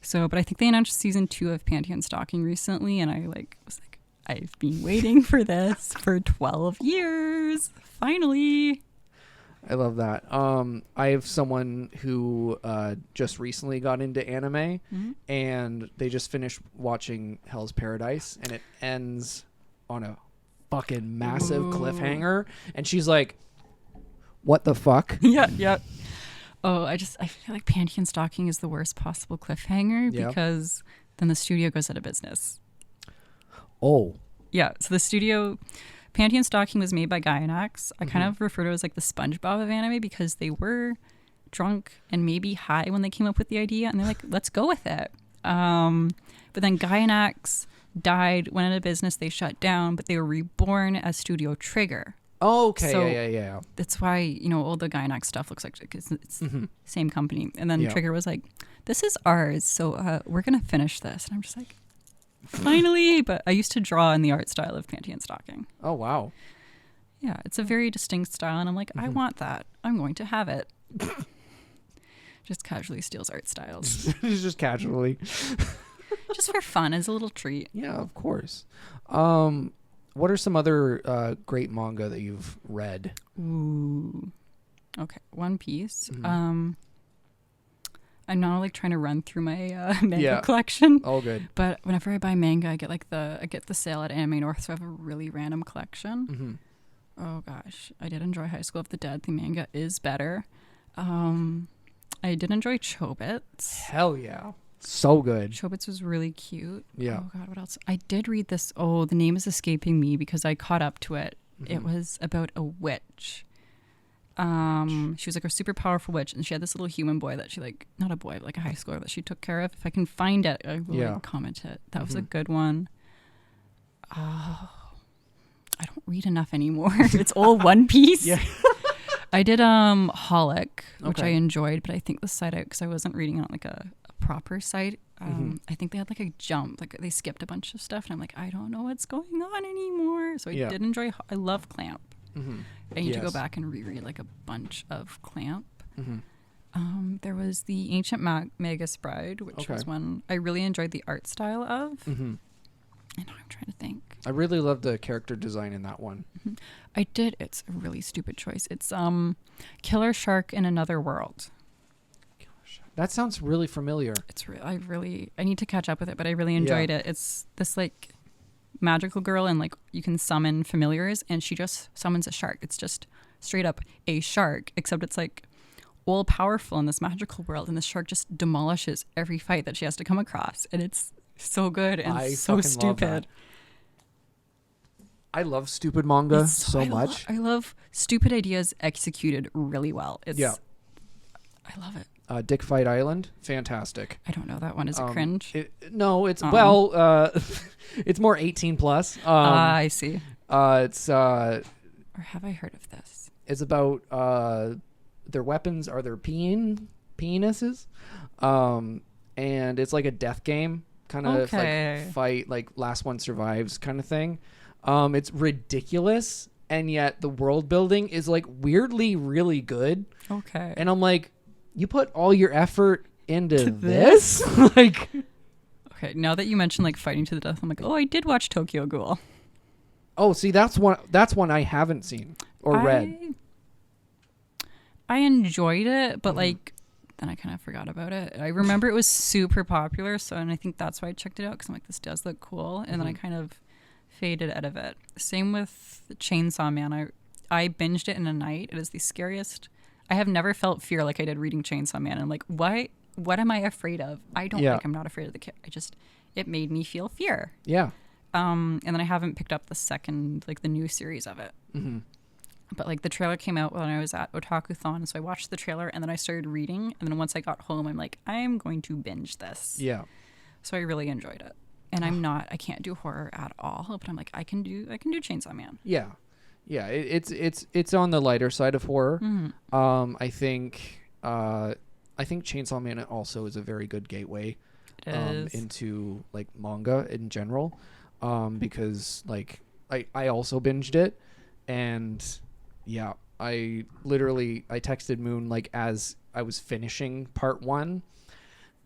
So, but I think they announced season 2 of Panty and Stocking recently, and I was like, I've been waiting for this for 12 years. Finally. I love that. I have someone who just recently got into anime, and they just finished watching Hell's Paradise, and it ends on a fucking massive cliffhanger, and she's like, what the fuck? Yeah. Oh, I feel like Panty and Stocking is the worst possible cliffhanger because then the studio goes out of business. Oh. Yeah, so the studio... Panty and Stocking was made by Gainax. I kind of refer to it as like the SpongeBob of anime because they were drunk and maybe high when they came up with the idea, and they're like, let's go with it. But then Gainax died, went out of business, they shut down, but they were reborn as Studio Trigger. Oh, okay. So yeah. That's why, all the Gainax stuff looks like it's the same company. And then Trigger was like, this is ours, so we're going to finish this. And I'm just like, finally. But I used to draw in the art style of Panty and Stocking. Oh, wow. Yeah, it's a very distinct style, and I'm like, I want that. I'm going to have it. Just casually steals art styles. Just casually. Just for fun, as a little treat. Yeah, of course. What are some other great manga that you've read? Ooh. Okay, One Piece. I'm now like trying to run through my manga collection. All good. But whenever I buy manga, I get the sale at Anime North, so I have a really random collection. Oh gosh, I did enjoy High School of the Dead. The manga is better. I did enjoy Chobits. Hell yeah. So good. Chobits was really cute. Yeah. Oh god, what else? I did read this. Oh, the name is escaping me because I caught up to it. Mm-hmm. It was about a witch. She was like a super powerful witch, and she had this little human boy that she like, not a boy, but like a high schooler that she took care of. If I can find it, I will like, comment it. That was a good one. Oh, I don't read enough anymore. It's all One Piece. Yeah. I did Holic, which I Okay. enjoyed, but I think the site out because I wasn't reading on like a proper site. I think they had like a jump, like they skipped a bunch of stuff, and I'm like, I don't know what's going on anymore. So I did enjoy. I love Clamp. I need to go back and reread like a bunch of Clamp. There was the Ancient Magus Bride, which was one I really enjoyed the art style of. And now I'm trying to think. I really loved the character design in that one. I did. It's a really stupid choice. It's Killer Shark in Another World. That sounds really familiar. It's I need to catch up with it, but I really enjoyed it. It's this like magical girl, and like you can summon familiars, and she just summons a shark. It's just straight up a shark, except it's like all powerful in this magical world, and the shark just demolishes every fight that she has to come across, and it's so good and so stupid. I love stupid manga so much. I love stupid ideas executed really well. I love it. Dick Fight Island, fantastic. I don't know that one. Is it cringe? No, it's it's more 18 plus. I see. It's or have I heard of this? It's about their weapons are their penises, and it's like a death game kind of like fight, like last one survives kind of thing. It's ridiculous, and yet the world building is like weirdly really good. Okay. And I'm like, you put all your effort into this? Like, okay, now that you mentioned like fighting to the death, I'm like, oh, I did watch Tokyo Ghoul. oh, see, that's one I haven't seen or read. I enjoyed it, but like then I kind of forgot about it. I remember it was super popular, and I think that's why I checked it out because I'm like, this does look cool, and then I kind of faded out of it. Same with Chainsaw Man. I binged it in a night. It is the scariest. I have never felt fear like I did reading Chainsaw Man. I'm like, what am I afraid of? I don't think I'm not afraid of the kid. It made me feel fear. Yeah. And then I haven't picked up the second, like the new series of it. But like the trailer came out when I was at Otaku-thon, so I watched the trailer and then I started reading. And then once I got home, I'm like, I'm going to binge this. Yeah. So I really enjoyed it. And I can't do horror at all, but I'm like, I can do Chainsaw Man. Yeah. Yeah, it's on the lighter side of horror. I think Chainsaw Man also is a very good gateway into like manga in general, because like I also binged it, and yeah, I texted Moon like as I was finishing part 1,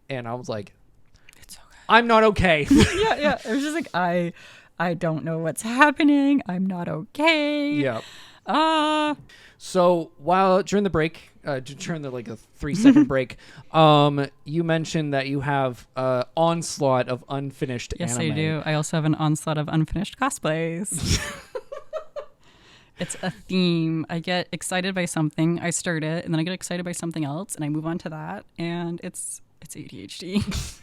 and I was like, it's okay. I'm not okay. yeah. It was just like I don't know what's happening. I'm not okay. Yeah. So while during the break, during the like a 3-second break, you mentioned that you have onslaught of unfinished yes, anime. I do. I also have an onslaught of unfinished cosplays. It's a theme. I get excited by something, I start it, and then I get excited by something else, and I move on to that, and it's ADHD.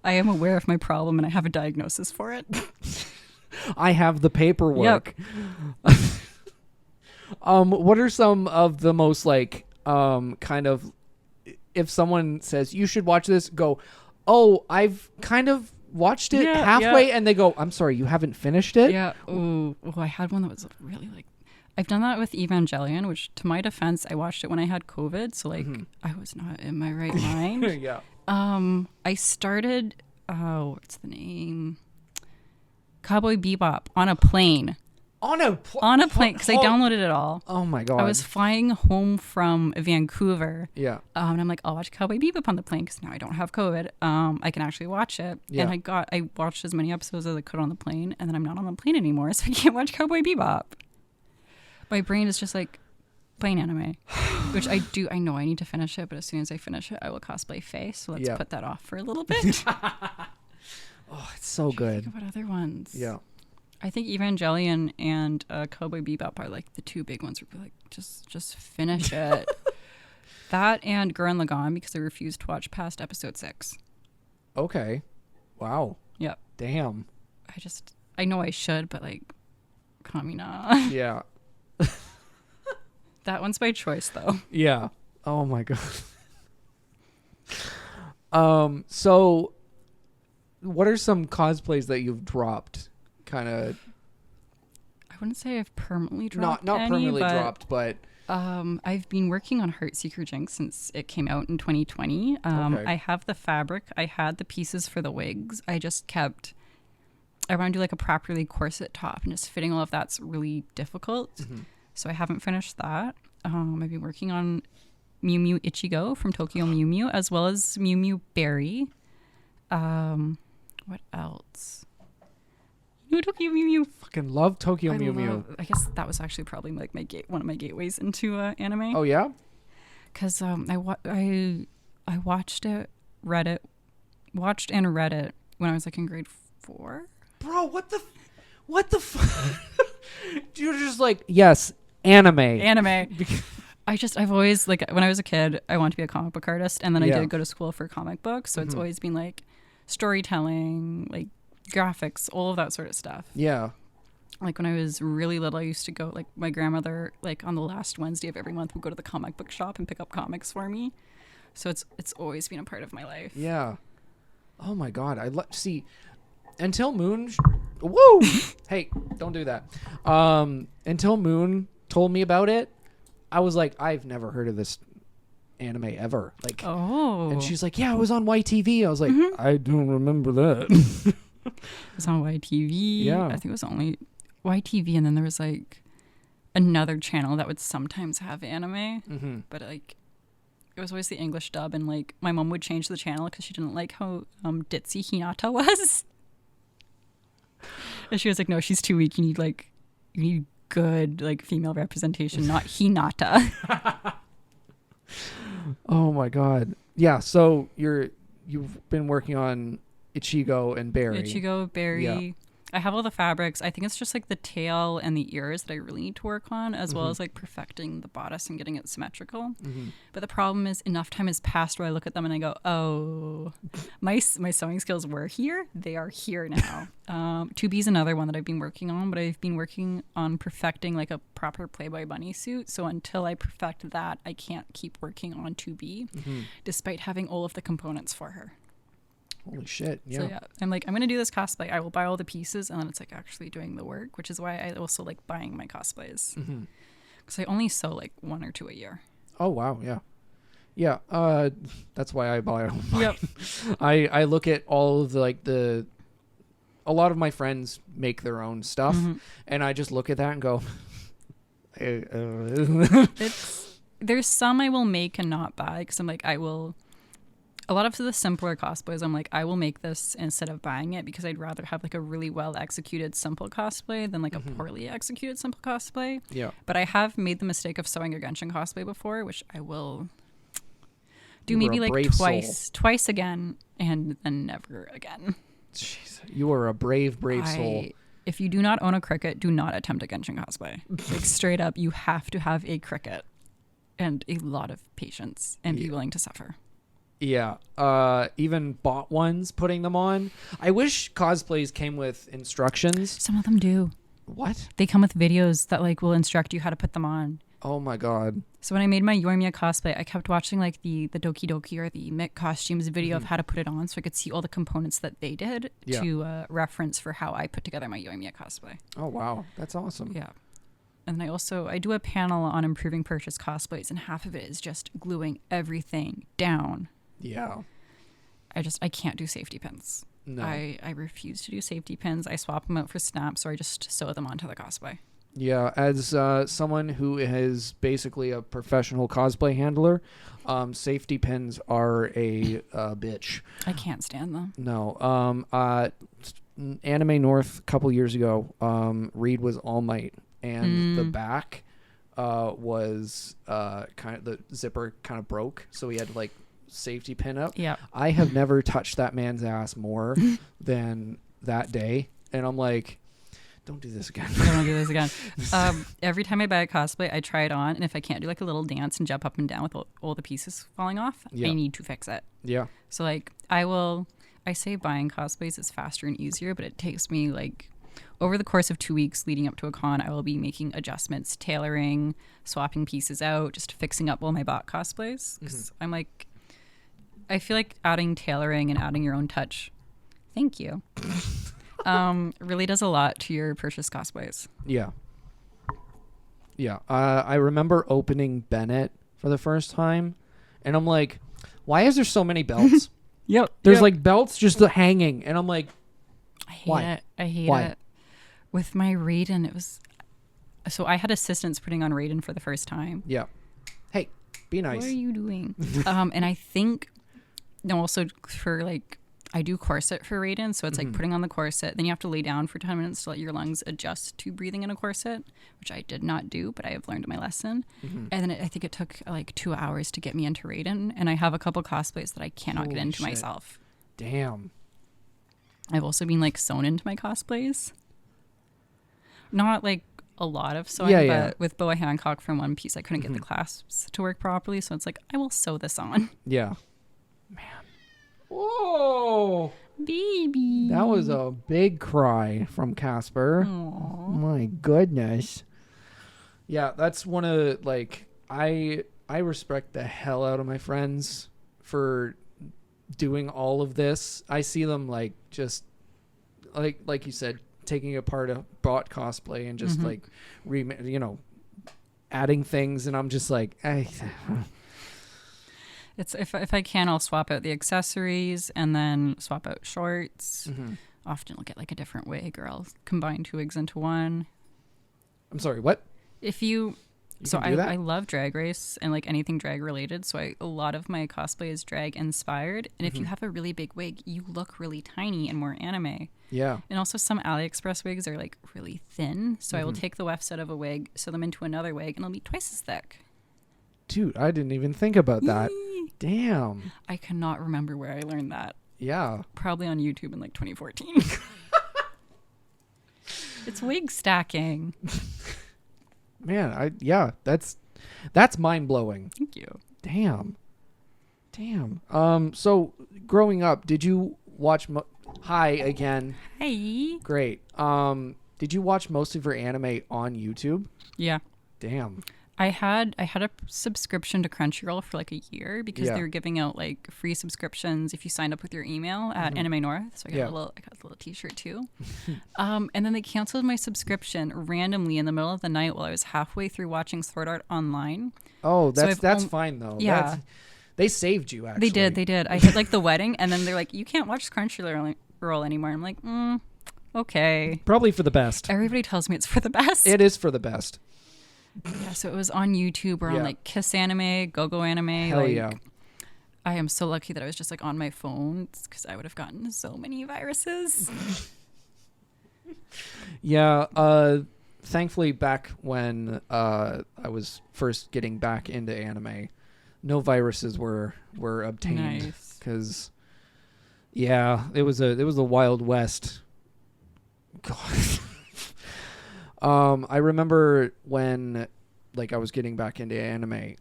I am aware of my problem, and I have a diagnosis for it. I have the paperwork. Yep. What are some of the most like kind of, if someone says you should watch this, go, oh, I've kind of watched it halfway, and they go, I'm sorry, you haven't finished it? Yeah. Ooh, I had one that was really like, I've done that with Evangelion, which to my defense, I watched it when I had COVID, so like I was not in my right mind. Yeah. I started, what's the name? Cowboy Bebop on a plane. On a plane, because I downloaded it all. Oh my God. I was flying home from Vancouver. Yeah. And I'm like, I'll watch Cowboy Bebop on the plane because now I don't have COVID. I can actually watch it. Yeah. And I watched as many episodes as I could on the plane, and then I'm not on the plane anymore, so I can't watch Cowboy Bebop. My brain is just like, plain anime, which I know I need to finish it, but as soon as I finish it, I will cosplay Faye, so let's put that off for a little bit. Oh, it's so good. Think about other ones. Yeah. I think Evangelion and Cowboy Bebop are like the two big ones. Where we're like, just finish it. That and Gurren Lagann, because I refused to watch past episode 6. Okay. Wow. Yep. Damn. I know I should, but like, Kamina. Yeah. That one's by choice though. Yeah. Oh my god. So what are some cosplays that you've dropped? Kind of I wouldn't say I've permanently dropped not any, permanently but, dropped, but I've been working on Heartseeker Jinx since it came out in 2020. Okay. I have the fabric. I had the pieces for the wigs. I want to do like a properly corset top, and just fitting all of that's really difficult. Mm-hmm. So I haven't finished that. I've been working on Mew Mew Ichigo from Tokyo Mew Mew, as well as Mew Mew Berry. What else? New Tokyo Mew Mew. fucking love Tokyo Mew Mew. I guess that was actually probably like one of my gateways into anime. Oh yeah? Because I watched and read it when I was like in grade 4. Bro, what the fuck? You're just like, yes, anime. I've always, like, when I was a kid, I wanted to be a comic book artist, and then I Yeah. did go to school for comic books, so it's always been like storytelling, like graphics, all of that sort of stuff. Yeah. Like when I was really little, I used to go, like, my grandmother, like on the last Wednesday of every month, would go to the comic book shop and pick up comics for me. So it's always been a part of my life. Yeah. Oh my god. See, until Moon woo! Hey, don't do that. Until Moon told me about it, I was like, I've never heard of this anime ever. Like, oh. and she's like, yeah, it was on YTV. I was like, I don't remember that. It was on YTV. Yeah. I think it was only YTV, and then there was like another channel that would sometimes have anime, Mm-hmm. but like it was always the English dub, and like my mom would change the channel because she didn't like how ditzy Hinata was. And she was like, no, she's too weak. You need good like female representation, not Hinata. Oh my god. Yeah, so you've been working on Ichigo and Berry. Ichigo, Berry. Yeah. I have all the fabrics. I think it's just like the tail and the ears that I really need to work on, as well as like perfecting the bodice and getting it symmetrical. Mm-hmm. But the problem is enough time has passed where I look at them and I go, oh, my sewing skills were here. They are here now. 2B is another one that I've been working on, but I've been working on perfecting like a proper Playboy bunny suit. So until I perfect that, I can't keep working on 2B, despite having all of the components for her. Holy shit. Yeah. So yeah, I'm like, I'm going to do this cosplay. I will buy all the pieces, and then it's like actually doing the work, which is why I also like buying my cosplays. Because I only sew like 1 or 2 a year. Oh wow, yeah. Yeah, that's why I buy all mine. Yep. I look at all of a lot of my friends make their own stuff, and I just look at that and go, There's some I will make and not buy, because I'm like, a lot of the simpler cosplays, I'm like, I will make this instead of buying it, because I'd rather have like a really well executed simple cosplay than like a poorly executed simple cosplay. Yeah. But I have made the mistake of sewing a Genshin cosplay before, which I will do You were maybe a like brave twice again, and then never again. Jeez, you are a brave soul. If you do not own a cricket, do not attempt a Genshin cosplay. Like straight up, you have to have a cricket and a lot of patience and be willing to suffer. Yeah. Even bought ones, putting them on. I wish cosplays came with instructions. Some of them do. What? They come with videos that like will instruct you how to put them on. Oh my god. So when I made my Yoimiya cosplay, I kept watching like the Doki Doki or the Mick Costumes video of how to put it on, so I could see all the components that they did to reference for how I put together my Yoimiya cosplay. Oh wow, that's awesome. Yeah. And then I do a panel on improving purchase cosplays, and half of it is just gluing everything down. Yeah. I can't do safety pins. No. I refuse to do safety pins. I swap them out for snaps, or I just sew them onto the cosplay. Yeah, as someone who is basically a professional cosplay handler, safety pins are a bitch. I can't stand them. No. Anime North a couple years ago, Reed was All Might, and the back was kind of, the zipper kind of broke, so he had to like safety pin up. Yeah. I have never touched that man's ass more than that day, and I'm like, Don't do this again. I don't want to do this again. Every time I buy a cosplay, I try it on, and if I can't do like a little dance and jump up and down with all the pieces falling off, Yeah. I need to fix it. Yeah. So like I say buying cosplays is faster and easier, but it takes me like over the course of 2 weeks leading up to a con, I will be making adjustments, tailoring, swapping pieces out, just fixing up all my bot cosplays. 'Cause I'm like, I feel like adding tailoring and adding your own touch. Thank you. Really does a lot to your purchase cosplays. Yeah. Yeah. I remember opening Bennett for the first time, and I'm like, why is there so many belts? Yep. There's like belts just hanging, and I'm like, I hate why? it. I hate Why? it. With my Raiden, it was... So I had assistants putting on Raiden for the first time. yeah. Hey, be nice. What are you doing? And I think... No, also for like... I do corset for Raiden, so it's like putting on the corset. Then you have to lay down for 10 minutes to let your lungs adjust to breathing in a corset, which I did not do, but I have learned my lesson. And then I think it took like 2 hours to get me into Raiden, and I have a couple cosplays that I cannot Holy get into shit. myself. Damn. I've also been like sewn into my cosplays. Not like a lot of sewing, but with Boa Hancock from One Piece, I couldn't get the clasps to work properly, so it's like, I will sew this on. Yeah. Man. Whoa. Baby. That was a big cry from Casper. Aww. My goodness. Yeah, that's one of like I respect the hell out of my friends for doing all of this. I see them like just like you said, taking apart a bot cosplay and just like adding things, and I'm just like, It's if I can, I'll swap out the accessories and then swap out shorts. Often I'll get like a different wig, or I'll combine 2 wigs into one. I'm sorry, what? If you so can do that? I love Drag Race and like anything drag related, so a lot of my cosplay is drag inspired, and if you have a really big wig, you look really tiny and more anime. Yeah. And also some AliExpress wigs are like really thin, so I will take the wefts out of a wig, sew them into another wig, and it'll be twice as thick. Dude, I didn't even think about that. Damn. I cannot remember where I learned that. Yeah. Probably on YouTube in like 2014. It's wig stacking. Man, that's mind blowing. Thank you. Damn. So growing up, did you watch Hi again. Hey. Great. Did you watch most of your anime on YouTube? Yeah. Damn. I had a subscription to Crunchyroll for like a year because Yeah. they were giving out like free subscriptions if you signed up with your email at Anime North. So I got Yeah. a little t-shirt too. And then they canceled my subscription randomly in the middle of the night while I was halfway through watching Sword Art Online. Oh, So that's I've fine though. Yeah. They saved you actually. They did. I had like the wedding, and then they're like, you can't watch Crunchyroll anymore. I'm like, okay. Probably for the best. Everybody tells me it's for the best. It is for the best. Yeah, so it was on YouTube or Yeah. on like Kiss Anime, Go Anime. Hell like, yeah. I am so lucky that I was just like on my phone because I would have gotten so many viruses. Yeah, thankfully back when I was first getting back into anime, no viruses were obtained Nice. because yeah, it was a Wild West. God. I remember when like I was getting back into anime,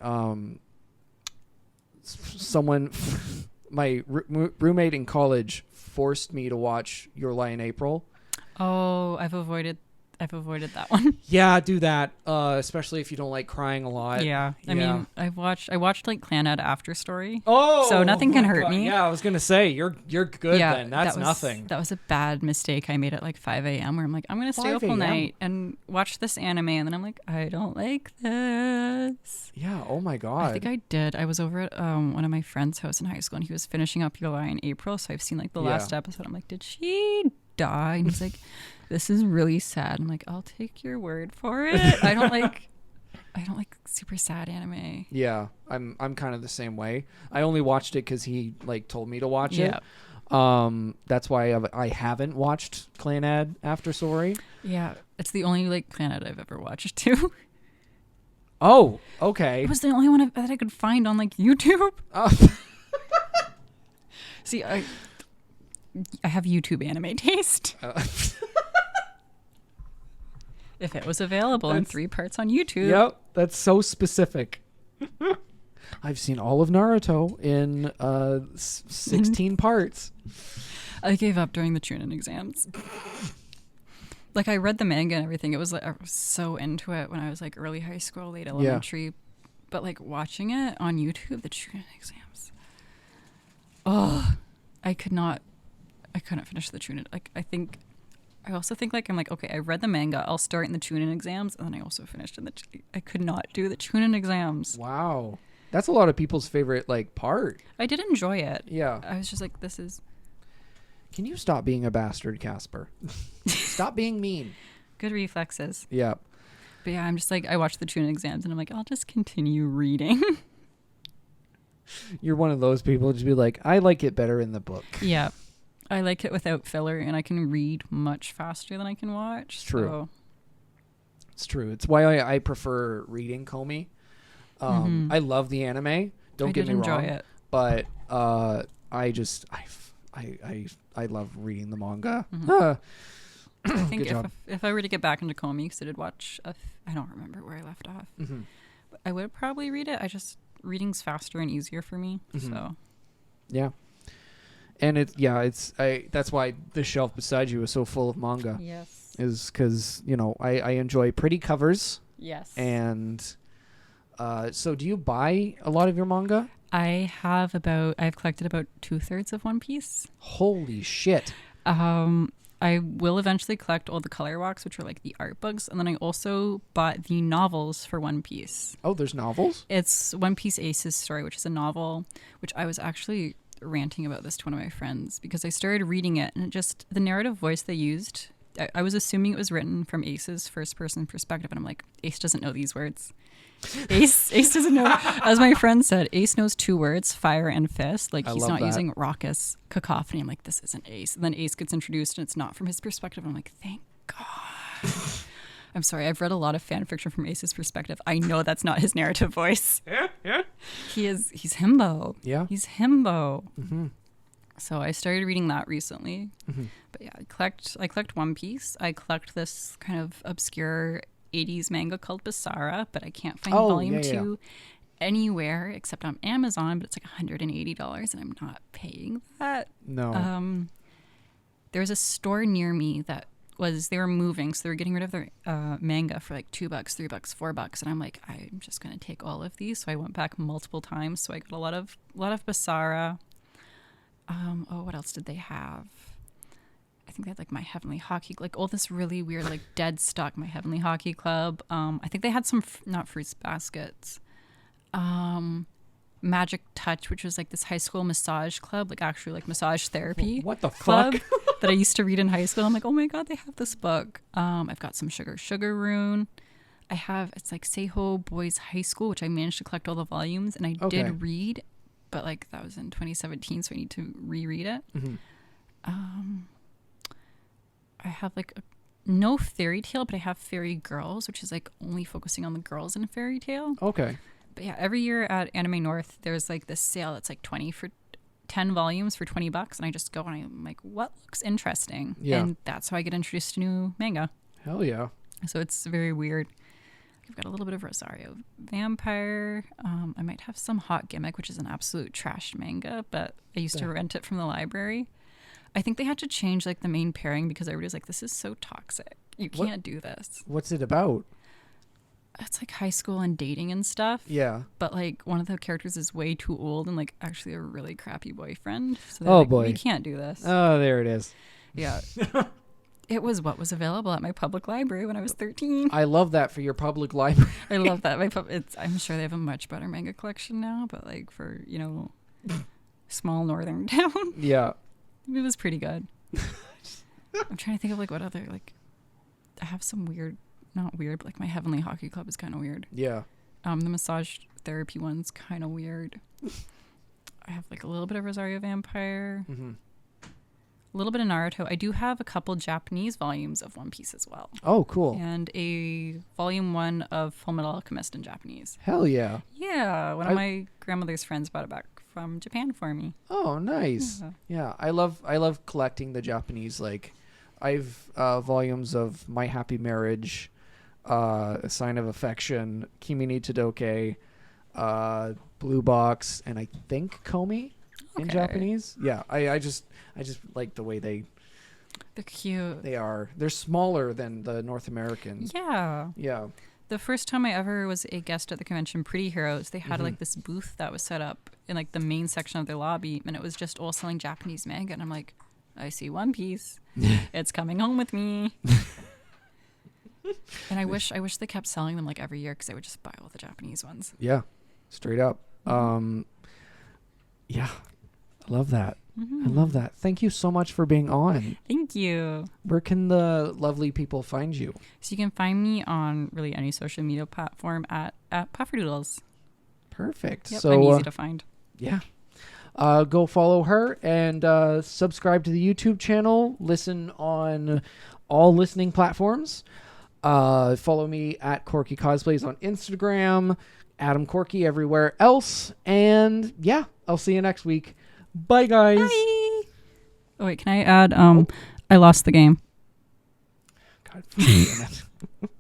someone my roommate in college forced me to watch Your Lie in April. Oh, I've avoided that one. Yeah, do that. Especially if you don't like crying a lot. Yeah. I mean, I watched like Clanad After Story. Oh, So nothing can my hurt God. me. Yeah, I was gonna say you're good then. That's that was, nothing. That was a bad mistake I made at like 5 a.m. where I'm like, I'm gonna stay up 5 all a.m.? night and watch this anime, and then I'm like, I don't like this. Yeah. Oh my God. I think I did. I was over at one of my friend's house in high school, and he was finishing up Your Lie in April, so I've seen like the last episode. I'm like, did she die? And he's like, this is really sad. I'm like, I'll take your word for it. I don't like super sad anime. Yeah, I'm kind of the same way. I only watched it because he like told me to watch Yeah. it. That's why I haven't watched Clanad After Story. Yeah, it's the only like Planet I've ever watched too. Oh, okay. It was the only one that I could find on like YouTube. See, I, I have YouTube anime taste. If it was available in 3 parts on YouTube. Yep, that's so specific. I've seen all of Naruto in 16 parts. I gave up during the Chunin exams. Like, I read the manga and everything. It was like I was so into it when I was like early high school, late elementary. But like watching it on YouTube, the Chunin exams. Oh, I couldn't finish the Chunin. Like, I also think like I'm like, okay, I read the manga. I'll start in the Chunin exams, and then I also finished in I could not do the Chunin exams. Wow. That's a lot of people's favorite like part. I did enjoy it. Yeah. I was just like, this is... Can you stop being a bastard, Casper? Stop being mean. Good reflexes. Yeah. But yeah, I'm just like, I watched the Chunin exams and I'm like, I'll just continue reading. You're one of those people just be like, I like it better in the book. Yeah. I like it without filler, and I can read much faster than I can watch. It's true. So. It's true. It's why I prefer reading Comey. I love the anime. Don't get me wrong. I did enjoy it. But I love reading the manga. I think if I were to get back into Comey, because I did watch, I don't remember where I left off. But I would probably read it. Reading's faster and easier for me. So. Yeah. And that's why the shelf beside you is so full of manga. Yes. Is because, I enjoy pretty covers. Yes. And so do you buy a lot of your manga? I've collected about 2/3 of One Piece. Holy shit. I will eventually collect all the color walks, which are like the art books. And then I also bought the novels for One Piece. Oh, there's novels? It's One Piece Ace's Story, which is a novel, which I was actually ranting about this to one of my friends because I started reading it, and the narrative voice they used, I was assuming it was written from Ace's first person perspective, and I'm like, Ace doesn't know these words. Ace doesn't know. As my friend said, Ace knows 2 words, fire and fist. Like, he's not using raucous cacophony. I'm like, this isn't Ace. And then Ace gets introduced and it's not from his perspective. I'm like, thank God. I'm sorry, I've read a lot of fan fiction from Ace's perspective. I know that's not his narrative voice. Yeah. He's himbo. Yeah. He's himbo. Mm-hmm. So I started reading that recently. But yeah, I collect One Piece. I collect this kind of obscure 80s manga called Basara, but I can't find volume 2 anywhere except on Amazon, but it's like $180 and I'm not paying that. No. There's a store near me that they were moving, so they were getting rid of their manga for like $2, $3, $4, and I'm like, I'm just gonna take all of these. So I went back multiple times. So I got a lot of Basara. What else did they have? I think they had like My Heavenly Hockey, like all this really weird like dead stock My Heavenly Hockey Club. I think they had some not Fruits Baskets. Magic Touch, which was like this high school massage club, like actually like massage therapy. What the club fuck? that I used to read in high school. I'm like, oh my God, they have this book. I've got some Sugar Rune. It's like Seiho Boys High School, which I managed to collect all the volumes, and I did read, but like that was in 2017, so I need to reread it. I have like no Fairy Tale, but I have Fairy Girls, which is like only focusing on the girls in Fairy Tale. Okay. But yeah, every year at Anime North, there's like this sale that's like 10 volumes for $20, and I just go and I'm like, what looks interesting? Yeah. And that's how I get introduced to new manga. Hell yeah. So it's very weird. I've got a little bit of Rosario Vampire. I might have some Hot Gimmick, which is an absolute trash manga, but I used to rent it from the library. I think they had to change like the main pairing because everybody was like, this is so toxic. You can't do this. What's it about? It's like high school and dating and stuff. Yeah. But like one of the characters is way too old and like actually a really crappy boyfriend. So boy. We can't do this. Oh, there it is. Yeah. It was what was available at my public library when I was 13. I love that for your public library. I love that. I'm sure they have a much better manga collection now, but like for, small northern town. Yeah. It was pretty good. I'm trying to think of like what other, like, I have some weird, not weird, but like My Heavenly Hockey Club is kind of weird. Yeah. The massage therapy one's kind of weird. I have like a little bit of Rosario Vampire. A little bit of Naruto. I do have a couple Japanese volumes of One Piece as well. Oh, cool. And a volume 1 of Fullmetal Alchemist in Japanese. Hell yeah. Yeah. One of my grandmother's friends brought it back from Japan for me. Oh, nice. Yeah. I love collecting the Japanese. Like, I've volumes of My Happy Marriage, A Sign of Affection, Kimi ni Todoke, Blue Box, and I think Komi in Okay. Japanese. Yeah, I just like the way They're cute. they're smaller than the North American. Yeah. Yeah. The first time I ever was a guest at the convention, Pretty Heroes, they had Mm-hmm. like this booth that was set up in like the main section of their lobby, and it was just all selling Japanese manga. And I'm like, I see One Piece. It's coming home with me. And I wish they kept selling them like every year because I would just buy all the Japanese ones. Yeah, straight up. Yeah, I love that. I love that. Thank you so much for being on. Thank you. Where can the lovely people find you? So you can find me on really any social media platform at Pufferdoodles. Perfect. Yep, So I'm easy to find. yeah. Go follow her and subscribe to the YouTube channel. Listen on all listening platforms. Follow me at Corky Cosplays on Instagram, Adam Corky everywhere else. And yeah, I'll see you next week. Bye, guys. Bye. Oh, wait, can I add? I lost the game. God damn it.